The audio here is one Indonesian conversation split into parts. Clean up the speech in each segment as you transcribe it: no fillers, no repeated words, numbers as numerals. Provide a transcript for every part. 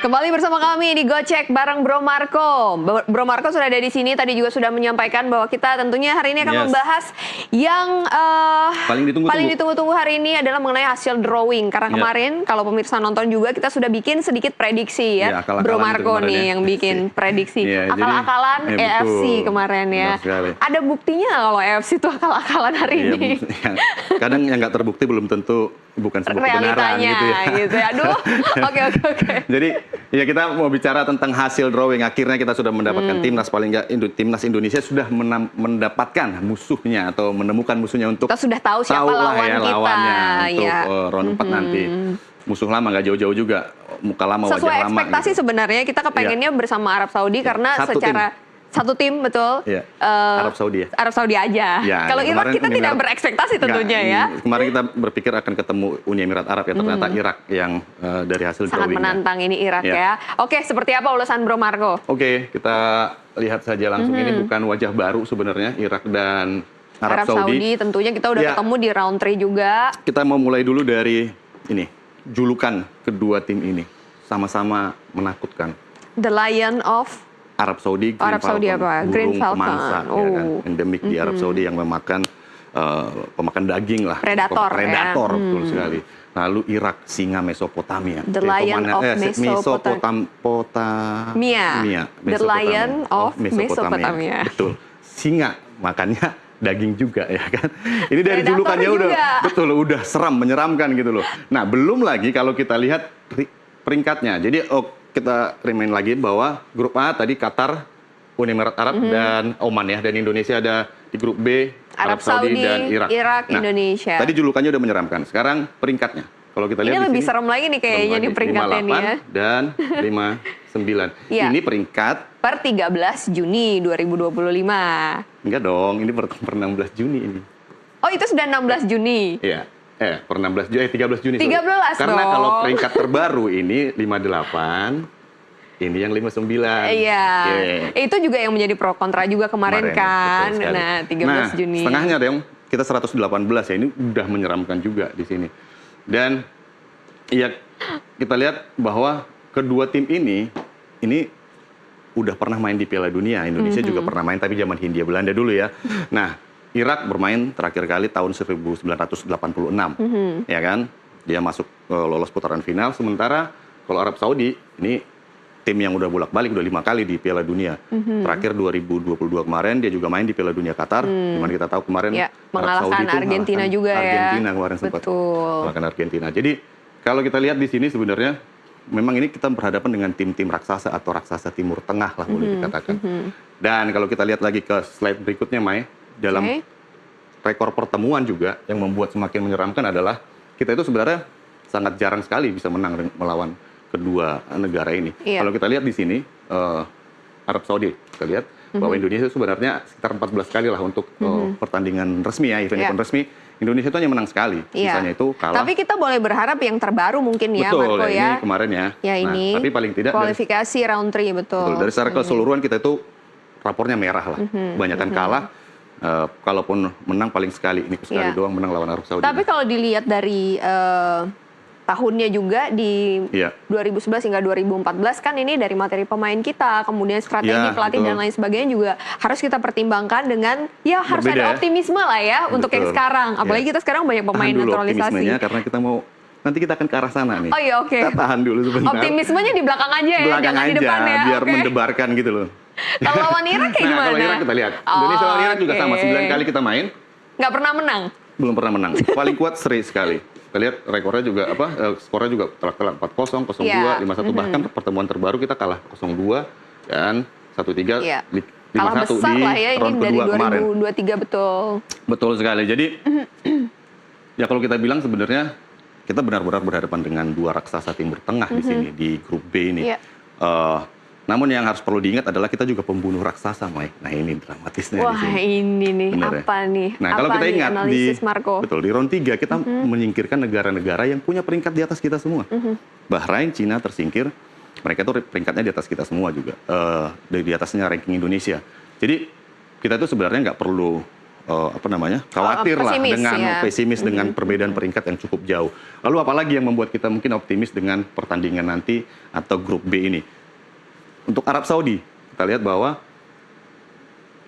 Kembali bersama kami di Gocek bareng Bro Marco. Bro Marco sudah ada di sini. Tadi juga sudah menyampaikan bahwa kita tentunya hari ini akan membahas yang paling ditunggu-tunggu hari ini adalah mengenai hasil drawing. Karena kemarin kalau pemirsa nonton juga kita sudah bikin sedikit prediksi ya. Bro Marco nih yang bikin prediksi. Akal-akalan EFC kemarin ya. Ada buktinya kalau EFC itu akal-akalan hari ini. Kadang yang nggak terbukti belum tentu bukan sebuah kebenaran gitu ya. Aduh, oke. Jadi ya kita mau bicara tentang hasil drawing. Akhirnya kita sudah mendapatkan timnas, paling nggak timnas Indonesia sudah mendapatkan musuhnya atau menemukan musuhnya untuk kita sudah tahu siapa lawan kita lawannya untuk round 4 nanti. Musuh lama nggak jauh-jauh juga, muka lama wajah lama. Sesuai ekspektasi gitu. Sebenarnya kita kepengennya bersama Arab Saudi karena satu tim betul. Arab Saudi ya. Arab Saudi aja. Kalau Irak kita tidak berekspektasi tentunya ya. Kemarin kita berpikir akan ketemu Uni Emirat Arab ya, ternyata Irak yang dari hasil sangat menantang ini Irak ya. Oke, seperti apa ulasan Bro Marco? Oke, kita lihat saja langsung. Ini bukan wajah baru sebenarnya, Irak dan Arab Saudi. Tentunya kita udah ketemu di round 3 juga. Kita mau mulai dulu dari ini, julukan kedua tim ini sama-sama menakutkan. The Lion of Arab Saudi, Green Falcon, pemansa, ya kan? Endemik di Arab Saudi yang memakan pemakan daging lah, predator betul sekali. Lalu Irak, singa Mesopotamia, The Lion of Mesopotamia, The Lion of Mesopotamia, betul, singa makannya daging juga ya kan. Ini dari julukannya udah seram, menyeramkan gitu loh. Nah belum lagi kalau kita lihat peringkatnya. Jadi kita remind lagi bahwa grup A tadi Qatar, Uni Emirat Arab dan Oman ya, dan Indonesia ada di grup B Arab Saudi dan Irak. Nah, Indonesia. Tadi julukannya udah menyeramkan. Sekarang peringkatnya. Kalau kita lihat ini lebih serem lagi nih kayaknya di peringkatnya nih ya. Dan 59. Ini peringkat per 13 Juni 2025. Enggak dong, ini per 16 Juni ini. Oh, itu sudah 16 Juni. Iya. Per 13 Juni. 13 Karena kalau peringkat terbaru ini 58, ini yang 59. Iya. Itu juga yang menjadi pro kontra juga kemarin kan. Nah, 13 Juni. Setengahnya dong, kita 118 ya. Ini udah menyeramkan juga di sini. Dan ya kita lihat bahwa kedua tim ini udah pernah main di Piala Dunia. Indonesia juga pernah main tapi zaman Hindia Belanda dulu ya. Nah, Irak bermain terakhir kali tahun 1986, ya kan? Dia masuk lolos putaran final. Sementara kalau Arab Saudi ini tim yang udah bolak-balik udah 5 kali di Piala Dunia. Terakhir 2022 kemarin dia juga main di Piala Dunia Qatar. Dimana kita tahu kemarin mengalahkan Argentina juga ya. Argentina kemarin sempat mengalahkan Argentina. Jadi kalau kita lihat di sini sebenarnya memang ini kita berhadapan dengan tim-tim raksasa atau raksasa Timur Tengah lah boleh dikatakan. Dan kalau kita lihat lagi ke slide berikutnya, Mai, dalam rekor pertemuan juga yang membuat semakin menyeramkan adalah kita itu sebenarnya sangat jarang sekali bisa menang melawan kedua negara ini. Kalau kita lihat di sini Arab Saudi, kita lihat bahwa Indonesia sebenarnya sekitar 14 kali lah untuk pertandingan resmi ya, event resmi. Indonesia itu hanya menang sekali, sisanya itu kalah. Tapi kita boleh berharap yang terbaru mungkin ya, Marco ya. Ini kemarin ya. Ini tapi paling tidak kualifikasi round 3 betul. Dari secara keseluruhan kita itu rapornya merah lah, kebanyakan kalah. Kalaupun menang paling sekali, ini sekali doang menang lawan Arab Saudi. Tapi kalau dilihat dari tahunnya juga di 2011 hingga 2014 kan ini dari materi pemain kita, kemudian strategi pelatih dan lain sebagainya juga harus kita pertimbangkan dengan harus ada optimisme lah ya untuk yang sekarang. Apalagi kita sekarang banyak pemain naturalisasi. Karena kita mau nanti kita akan ke arah sana nih. Oh iya, Kita tahan dulu sebentar. Optimismenya di belakang aja ya, jangan di depan ya. Biar mendebarkan gitu loh. Kalau lawan Irak kayak gimana? Kalau Irak kita lihat. Indonesia lawan Irak juga sama, 9 kali kita main. Nggak pernah menang? Belum pernah menang. Paling kuat seri sekali. Kita lihat rekornya juga skornya juga telak-telak 4-0, 0-2, 5-1. Bahkan pertemuan terbaru kita kalah 0-2 dan 1-3, 5-1 kalah besar di lah ya, ini dari 2023 betul. Betul sekali. Jadi ya kalau kita bilang sebenarnya kita benar-benar berhadapan dengan dua raksasa Timur Tengah di sini, di grup B ini. Namun yang harus perlu diingat adalah kita juga pembunuh raksasa, Mai. Nah ini dramatisnya di sini. Ini nih, apa nih? Nah kalau kita ingat di round 3 kita menyingkirkan negara-negara yang punya peringkat di atas kita semua. Bahrain, Cina tersingkir, mereka tuh peringkatnya di atas kita semua juga. Di atasnya ranking Indonesia. Jadi kita tuh sebenarnya nggak perlu khawatir lah dengan pesimis dengan perbedaan peringkat yang cukup jauh. Lalu apalagi yang membuat kita mungkin optimis dengan pertandingan nanti atau grup B ini? Untuk Arab Saudi, kita lihat bahwa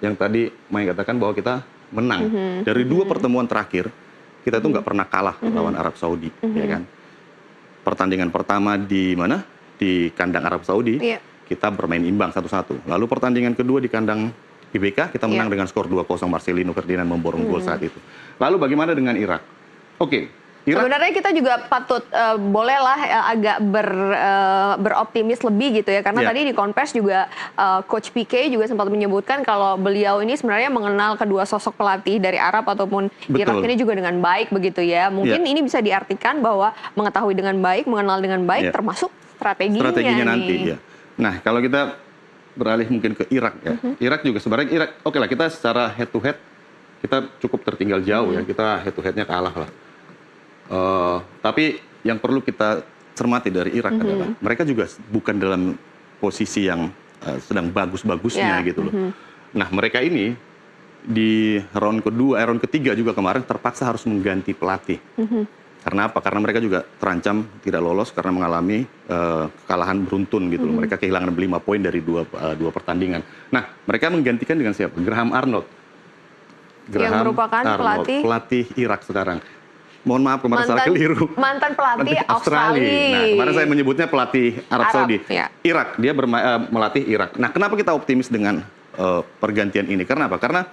yang tadi Mai katakan bahwa kita menang. Dari 2 pertemuan terakhir, kita tuh nggak pernah kalah lawan Arab Saudi, ya kan? Pertandingan pertama di mana? Di kandang Arab Saudi, kita bermain imbang 1-1. Lalu pertandingan kedua di kandang GBK, kita menang dengan skor 2-0, Marcelino Ferdinand memborong gol saat itu. Lalu bagaimana dengan Irak? Oke. Sebenarnya kita juga patut bolehlah agak beroptimis lebih gitu ya, karena tadi di konvers juga Coach Pique juga sempat menyebutkan kalau beliau ini sebenarnya mengenal kedua sosok pelatih dari Arab ataupun Irak ini juga dengan baik begitu ya. Mungkin ini bisa diartikan bahwa mengetahui dengan baik, mengenal dengan baik, termasuk strateginya nanti. Ya. Nah, kalau kita beralih mungkin ke Irak ya, Irak juga sebenarnya oke lah, kita secara head to head kita cukup tertinggal jauh ya, kita head to headnya kalah lah. Tapi yang perlu kita cermati dari Irak adalah mereka juga bukan dalam posisi yang sedang bagus-bagusnya gitu loh. Nah, mereka ini di round ketiga juga kemarin terpaksa harus mengganti pelatih. Karena apa? Karena mereka juga terancam tidak lolos karena mengalami kekalahan beruntun gitu loh. Mereka kehilangan 5 poin dari dua pertandingan. Nah, mereka menggantikan dengan siapa? Graham Arnold. Yang merupakan pelatih Irak sekarang. Mohon maaf kemarin saya keliru. Mantan pelatih Australia. Nah, kemarin saya menyebutnya pelatih Arab Saudi. Ya. Irak, dia melatih Irak. Nah, kenapa kita optimis dengan pergantian ini? Karena apa? Karena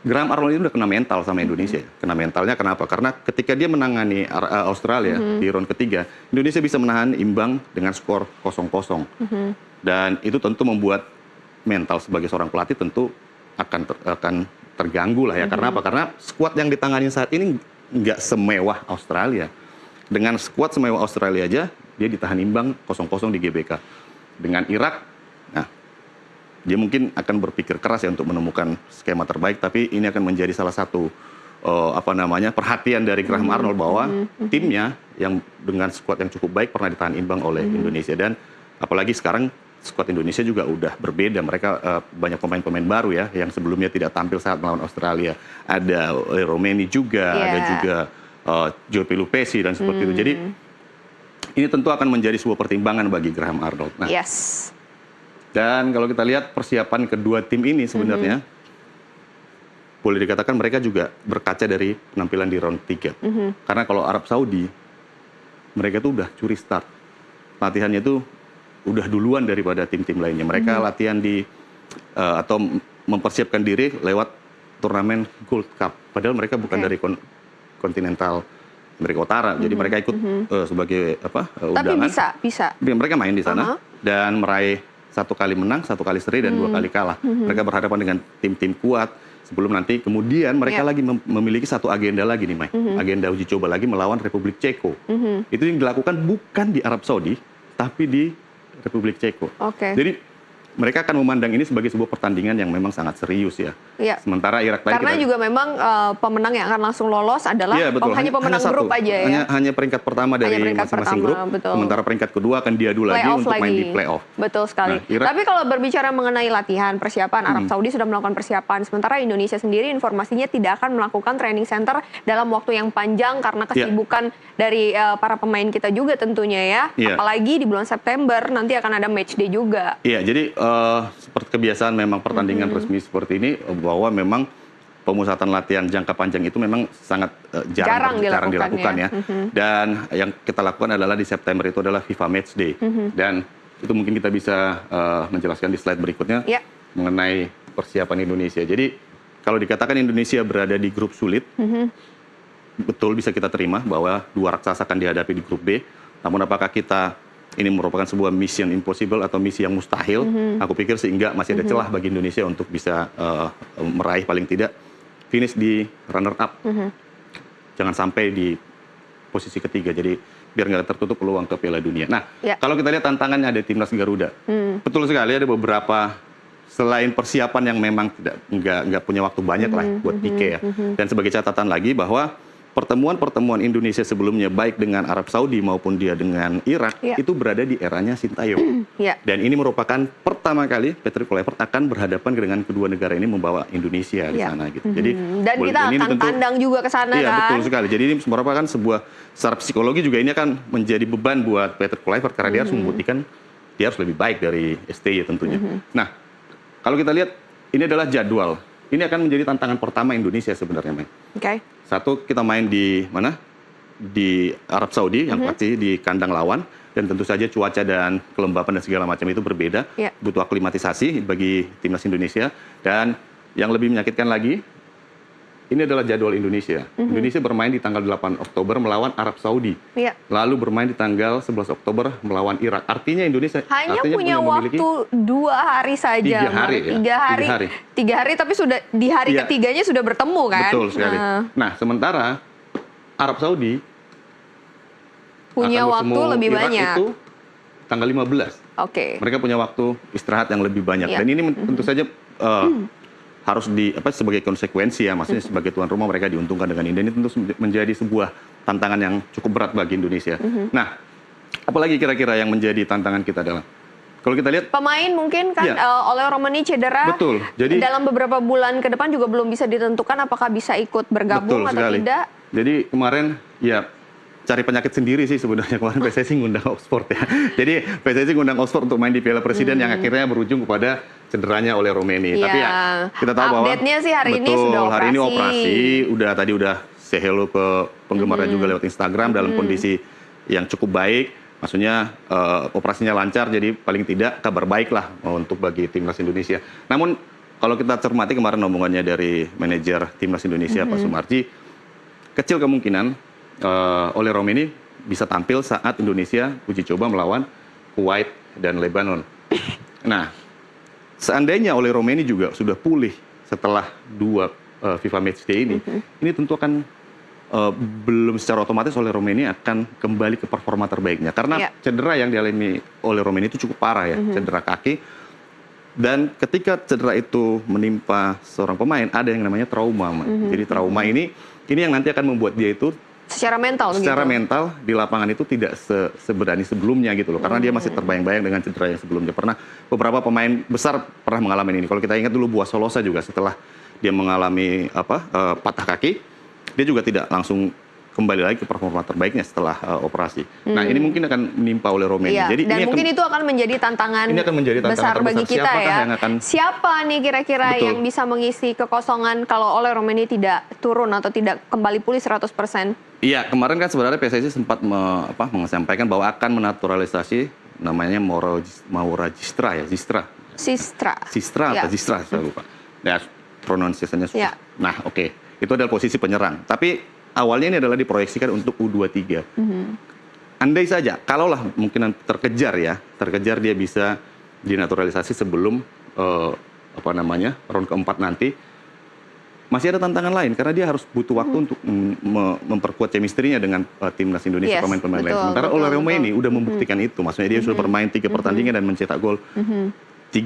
Graham Arnold itu udah kena mental sama Indonesia. Kena mentalnya kenapa? Karena ketika dia menangani Australia di round ketiga, Indonesia bisa menahan imbang dengan skor 0-0. Dan itu tentu membuat mental sebagai seorang pelatih tentu akan terganggu lah ya. Karena apa? Karena skuad yang ditangani saat ini nggak semewah Australia. Dengan skuad semewah Australia aja, dia ditahan imbang 0-0 di GBK. Dengan Irak, nah, dia mungkin akan berpikir keras ya untuk menemukan skema terbaik, tapi ini akan menjadi salah satu perhatian dari Graham Arnold bahwa timnya yang dengan skuad yang cukup baik pernah ditahan imbang oleh Indonesia. Dan apalagi sekarang skuad Indonesia juga udah berbeda. Mereka banyak pemain-pemain baru ya, yang sebelumnya tidak tampil saat melawan Australia. Ada Romeni juga, ada juga Joe Pelupesi dan seperti itu. Jadi ini tentu akan menjadi sebuah pertimbangan bagi Graham Arnold. Nah, dan kalau kita lihat persiapan kedua tim ini sebenarnya, boleh dikatakan mereka juga berkaca dari penampilan di round 3. Karena kalau Arab Saudi, mereka tuh udah curi start. Latihannya tuh udah duluan daripada tim-tim lainnya. Mereka latihan atau mempersiapkan diri lewat turnamen Gold Cup. Padahal mereka bukan dari kontinental Amerika Utara. Jadi mereka ikut sebagai undangan. Tapi bisa. Mereka main di sana dan meraih 1 kali menang, 1 kali seri dan 2 kali kalah. Mereka berhadapan dengan tim-tim kuat. Sebelum nanti kemudian mereka lagi memiliki satu agenda lagi nih, Mai. Agenda uji coba lagi melawan Republik Ceko. Itu yang dilakukan bukan di Arab Saudi, tapi di Republik Ceko. Jadi mereka akan memandang ini sebagai sebuah pertandingan yang memang sangat serius ya. Sementara Irak tadi karena juga memang pemenang yang akan langsung lolos adalah hanya pemenang grup aja ya. Hanya peringkat pertama dari masing-masing grup. Sementara peringkat kedua akan diadu lagi untuk main di playoff. Betul sekali. Nah, tapi kalau berbicara mengenai latihan persiapan, Arab Saudi sudah melakukan persiapan. Sementara Indonesia sendiri informasinya tidak akan melakukan training center dalam waktu yang panjang karena kesibukan dari para pemain kita juga tentunya ya. Apalagi di bulan September nanti akan ada match day juga. Iya, jadi seperti kebiasaan memang pertandingan resmi seperti ini bahwa memang pemusatan latihan jangka panjang itu memang sangat jarang dilakukan ya. Dan yang kita lakukan adalah di September itu adalah FIFA Match Day. Dan itu mungkin kita bisa menjelaskan di slide berikutnya mengenai persiapan Indonesia. Jadi kalau dikatakan Indonesia berada di grup sulit, betul bisa kita terima bahwa 2 raksasa akan dihadapi di grup B. Namun apakah ini merupakan sebuah mission impossible atau misi yang mustahil? Aku pikir sehingga masih ada celah bagi Indonesia untuk bisa meraih paling tidak finish di runner up. Jangan sampai di posisi ketiga. Jadi biar nggak tertutup peluang ke Piala Dunia. Nah, kalau kita lihat tantangannya ada Timnas Garuda. Betul sekali ada beberapa selain persiapan yang memang nggak punya waktu banyak lah buat Pique ya. Dan sebagai catatan lagi bahwa pertemuan-pertemuan Indonesia sebelumnya baik dengan Arab Saudi maupun dia dengan Irak itu berada di eranya Sintayong. Dan ini merupakan pertama kali Patrick Kluivert akan berhadapan dengan kedua negara ini membawa Indonesia di sana gitu. Jadi dan kita akan tandang juga ke sana kan. Iya, betul sekali. Jadi ini merupakan sebuah secara psikologi juga ini akan menjadi beban buat Patrick Kluivert karena dia harus membuktikan dia harus lebih baik dari STY tentunya. Nah, kalau kita lihat ini adalah jadwal. Ini akan menjadi tantangan pertama Indonesia sebenarnya, Mai. Satu, kita main di mana? Di Arab Saudi, yang pasti di kandang lawan. Dan tentu saja cuaca dan kelembapan dan segala macam itu berbeda. Butuh aklimatisasi bagi timnas Indonesia. Dan yang lebih menyakitkan lagi, ini adalah jadwal Indonesia. Indonesia bermain di tanggal 8 Oktober melawan Arab Saudi. Lalu bermain di tanggal 11 Oktober melawan Irak. Artinya Indonesia hanya punya waktu 2 hari saja. 3 hari, ya? 3 hari, tapi sudah di hari ketiganya sudah bertemu kan? Betul sekali. Nah, sementara Arab Saudi punya waktu lebih Irak banyak. Itu tanggal 15. Mereka punya waktu istirahat yang lebih banyak. Dan ini tentu saja harus sebagai konsekuensi ya, maksudnya sebagai tuan rumah mereka diuntungkan dengan ini. Ini tentu menjadi sebuah tantangan yang cukup berat bagi Indonesia. Nah, apalagi kira-kira yang menjadi tantangan kita adalah kalau kita lihat pemain mungkin kan oleh Romani cedera. Betul. Jadi dalam beberapa bulan ke depan juga belum bisa ditentukan apakah bisa ikut bergabung atau tidak. Jadi kemarin ya cari penyakit sendiri sih sebenarnya kemarin PSSI ngundang Oxford ya. Jadi PSSI ngundang Oxford untuk main di Piala Presiden yang akhirnya berujung kepada cederanya oleh Romani. Tapi ya kita tahu bahwa update-nya sih hari ini sudah operasi. Hari ini operasi, tadi udah say hello ke penggemarnya juga lewat Instagram dalam kondisi yang cukup baik. Maksudnya operasinya lancar, jadi paling tidak kabar baik lah untuk bagi timnas Indonesia. Namun kalau kita cermati kemarin omongannya dari manajer timnas Indonesia Pak Sumarji, kecil kemungkinan oleh Romani bisa tampil saat Indonesia uji coba melawan Kuwait dan Lebanon. Nah, seandainya oleh Romani juga sudah pulih setelah 2 FIFA Matchday ini tentu akan belum secara otomatis oleh Romani akan kembali ke performa terbaiknya. Karena cedera yang dialami oleh Romani itu cukup parah ya, cedera kaki. Dan ketika cedera itu menimpa seorang pemain, ada yang namanya trauma. Jadi trauma ini yang nanti akan membuat dia itu secara mental di lapangan itu tidak seberani sebelumnya gitu loh. Karena dia masih terbayang-bayang dengan cedera yang sebelumnya. Beberapa pemain besar pernah mengalami ini. Kalau kita ingat dulu Buas Solosa juga setelah dia mengalami patah kaki, dia juga tidak langsung kembali lagi ke performa terbaiknya setelah operasi. Nah, ini mungkin akan menimpa oleh Romani. Jadi dan mungkin itu akan menjadi tantangan besar bagi kita ya. Siapa nih kira-kira yang bisa mengisi kekosongan kalau oleh Romani tidak turun atau tidak kembali pulih 100%? Iya, kemarin kan sebenarnya PSSI sempat menyampaikan bahwa akan menaturalisasi namanya Maura Zistra ya, Sistra atau Zistra, saya lupa. Ya, pronunciasinya susah. Nah, itu adalah posisi penyerang. Tapi awalnya ini adalah diproyeksikan untuk U23. Andai saja, kalaulah mungkin terkejar dia bisa dinaturalisasi sebelum round keempat nanti. Masih ada tantangan lain karena dia harus butuh waktu untuk memperkuat chemistry-nya dengan timnas Indonesia, pemain-pemain lain. Sementara oleh Romani udah membuktikan itu. Maksudnya dia sudah bermain 3 pertandingan dan mencetak gol 3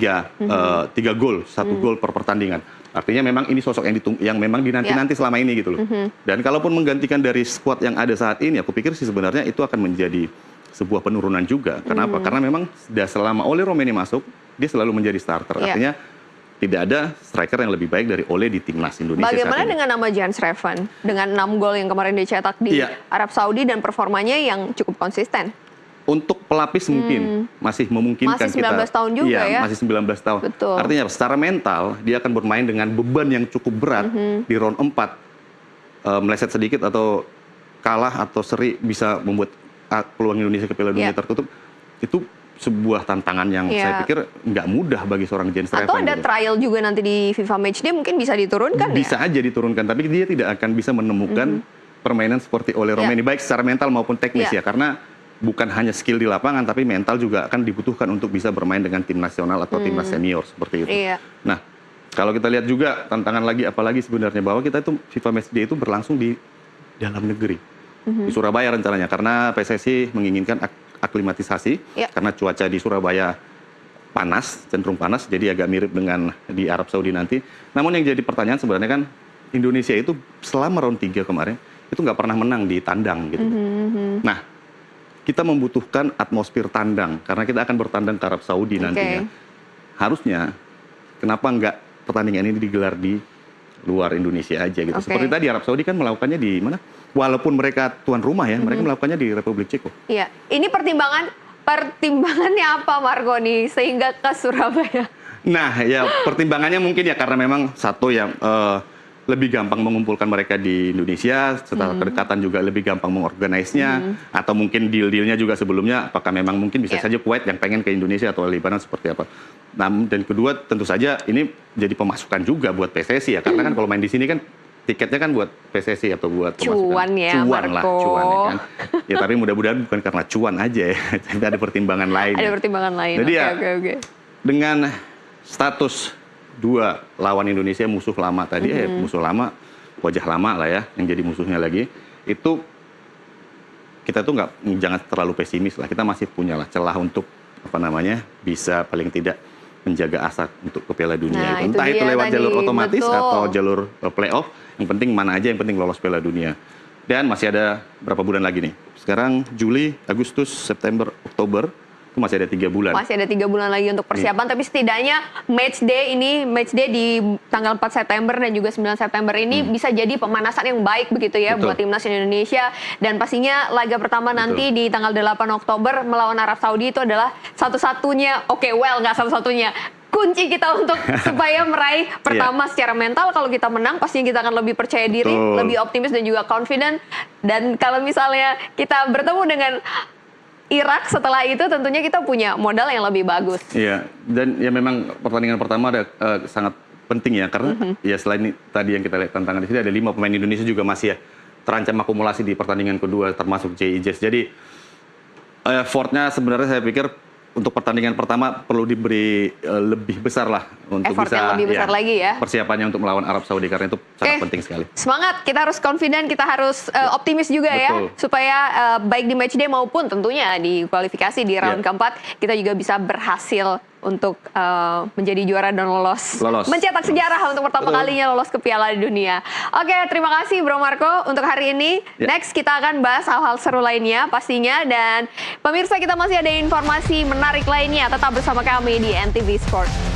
gol, 1 gol per pertandingan. Artinya memang ini sosok yang memang dinanti-nanti selama ini gitu loh. Dan kalaupun menggantikan dari skuad yang ada saat ini, aku pikir sih sebenarnya itu akan menjadi sebuah penurunan juga. Kenapa? Karena memang selama Ole Romani masuk, dia selalu menjadi starter. Artinya tidak ada striker yang lebih baik dari Ole di timnas Indonesia. Bagaimana dengan nama Jan Schreven? Dengan 6 gol yang kemarin dicetak di Arab Saudi dan performanya yang cukup konsisten. Untuk pelapis mungkin masih memungkinkan masih 19 kita. tahun juga ya. Masih 19 tahun. Betul. Artinya secara mental dia akan bermain dengan beban yang cukup berat di round 4. Meleset sedikit atau kalah atau seri bisa membuat peluang Indonesia ke Piala Dunia tertutup. Itu sebuah tantangan yang saya pikir nggak mudah bagi seorang Jan Schreven. Atau ada trial juga nanti di FIFA Matchday mungkin bisa diturunkan bisa aja diturunkan, tapi dia tidak akan bisa menemukan permainan seperti oleh Romani, baik secara mental maupun teknis ya, karena bukan hanya skill di lapangan, tapi mental juga akan dibutuhkan untuk bisa bermain dengan tim nasional atau timnas senior seperti itu. Nah, kalau kita lihat juga tantangan lagi apalagi sebenarnya bahwa kita itu FIFA Matchday itu berlangsung di dalam negeri. Di Surabaya rencananya, karena PSSI menginginkan aklimatisasi karena cuaca di Surabaya panas, cenderung panas, jadi agak mirip dengan di Arab Saudi nanti. Namun yang jadi pertanyaan sebenarnya kan Indonesia itu selama round 3 kemarin itu nggak pernah menang di tandang gitu. Nah, kita membutuhkan atmosfer tandang karena kita akan bertandang ke Arab Saudi nantinya. Harusnya kenapa nggak pertandingan ini digelar di luar Indonesia aja gitu. Seperti tadi Arab Saudi kan melakukannya di mana? Walaupun mereka tuan rumah ya, mereka melakukannya di Republik Ceko. Iya, ini pertimbangannya apa Marco nih sehingga ke Surabaya? Nah, ya pertimbangannya mungkin ya karena memang satu ya lebih gampang mengumpulkan mereka di Indonesia, setelah kedekatan juga lebih gampang mengorganisnya, atau mungkin deal-dealnya juga sebelumnya, apakah memang mungkin bisa saja Kuwait yang pengen ke Indonesia atau Lebanon seperti apa. Nah, dan kedua tentu saja ini jadi pemasukan juga buat PSSI ya, karena kan kalau main di sini kan tiketnya kan buat PSSI atau buat pemasukan. Cuan ya, cuan Marco. Lah, cuan ya kan. Ya tapi mudah-mudahan bukan karena cuan aja ya, tapi ada pertimbangan lain. Ada pertimbangan lain. Jadi oke. Dengan status 2 lawan Indonesia musuh lama tadi, musuh lama, wajah lama lah ya, yang jadi musuhnya lagi, itu kita tuh jangan terlalu pesimis lah, kita masih punya lah celah untuk bisa paling tidak menjaga asa untuk ke Piala Dunia. Entah itu lewat jalur otomatis atau jalur playoff, yang penting mana aja, yang penting lolos Piala Dunia. Dan masih ada berapa bulan lagi nih? Sekarang Juli, Agustus, September, Oktober, masih ada 3 bulan. Masih ada 3 bulan lagi untuk persiapan, tapi setidaknya match day di tanggal 4 September dan juga 9 September ini bisa jadi pemanasan yang baik begitu ya. Betul. Buat timnas Indonesia. Dan pastinya laga pertama nanti di tanggal 8 Oktober melawan Arab Saudi itu adalah satu-satunya, nggak satu-satunya, kunci kita untuk supaya meraih pertama secara mental. Kalau kita menang pastinya kita akan lebih percaya diri, lebih optimis dan juga confident. Dan kalau misalnya kita bertemu dengan Irak setelah itu tentunya kita punya modal yang lebih bagus. Iya, dan ya memang pertandingan pertama ada sangat penting ya, karena ya selain tadi yang kita lihat tantangan di sini, ada 5 pemain Indonesia juga masih ya terancam akumulasi di pertandingan kedua, termasuk J.I. Jes. Jadi effortnya sebenarnya saya pikir untuk pertandingan pertama perlu diberi lebih besar lah untuk effort bisa yang lebih besar lagi ya. Persiapannya untuk melawan Arab Saudi, karena itu sangat penting sekali. Semangat, kita harus confident, kita harus optimis juga ya, supaya baik di matchday maupun tentunya di kualifikasi di round keempat kita juga bisa berhasil untuk menjadi juara dan lolos. Mencetak sejarah untuk pertama kalinya lolos ke Piala Dunia. Oke, terima kasih Bro Marco untuk hari ini. Next kita akan bahas hal-hal seru lainnya pastinya, dan pemirsa kita masih ada informasi menarik lainnya. Tetap bersama kami di NTV Sport.